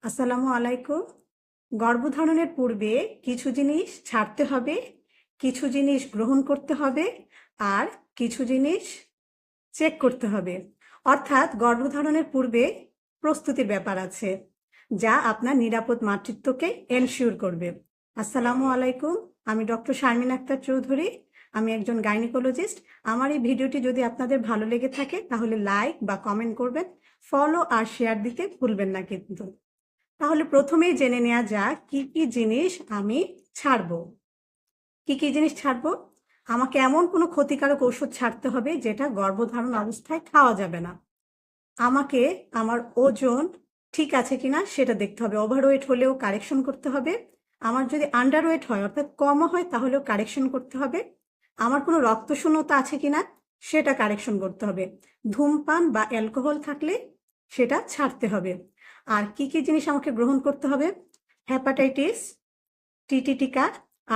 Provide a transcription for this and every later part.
আসসালামু আলাইকুম। গর্ভধারণের পূর্বে কিছু জিনিস ছাড়তে হবে, কিছু জিনিস গ্রহণ করতে হবে, আর কিছু জিনিস চেক করতে হবে। অর্থাৎ গর্ভধারণের পূর্বে প্রস্তুতির ব্যাপার আছে, যা আপনার নিরাপদ মাতৃত্বকে এনশিওর করবে। আসসালামু আলাইকুম, আমি ডক্টর শারমিন আক্তার চৌধুরী। আমি একজন গাইনিকোলজিস্ট। আমার এই ভিডিওটি যদি আপনাদের ভালো লেগে থাকে তাহলে লাইক বা কমেন্ট করবেন, ফলো আর শেয়ার দিতে ভুলবেন না কিন্তু। তাহলে প্রথমেই জেনে নেওয়া যাক কি কি জিনিস আমি ছাড়বো। কি কি জিনিস ছাড়বো? আমাকে এমন কোনো ক্ষতিকারক ওষুধ ছাড়তে হবে যেটা গর্ভধারণ অবস্থায় খাওয়া যাবে না। আমাকে আমার ওজন ঠিক আছে কিনা সেটা দেখতে হবে। ওভারওয়েট হলেও কারেকশন করতে হবে। আমার যদি আন্ডারওয়েট হয় অর্থাৎ কম হয় তাহলেও কারেকশন করতে হবে। আমার কোনো রক্তশূন্যতা আছে কিনা সেটা কারেকশন করতে হবে। ধূমপান বা অ্যালকোহল থাকলে সেটা ছাড়তে হবে। আর কি কি জিনিস আমাকে গ্রহণ করতে হবে? হ্যাপাটাইটিস, টিটি টিকা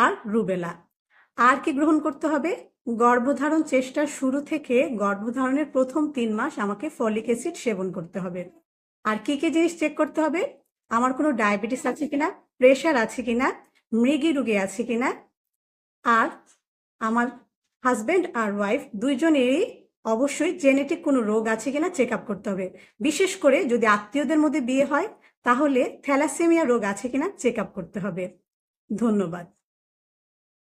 আর রুবেলা। আর কি গ্রহণ করতে হবে? গর্ভধারণ চেষ্টার শুরু থেকে গর্ভধারণের প্রথম 3 মাস আমাকে ফলিক অ্যাসিড সেবন করতে হবে। আর কি কি জিনিস চেক করতে হবে? আমার কোনো ডায়াবেটিস আছে কিনা, প্রেশার আছে কিনা, মৃগী রোগী আছে কিনা, আর আমার হাজব্যান্ড আর ওয়াইফ দুইজনেরই অবশ্যই জেনেটিক কোনো রোগ আছে কিনা চেক আপ করতে হবে। বিশেষ করে যদি আত্মীয়দের মধ্যে বিয়ে হয় তাহলে থ্যালাসেমিয়া রোগ আছে কিনা চেক আপ করতে হবে। ধন্যবাদ।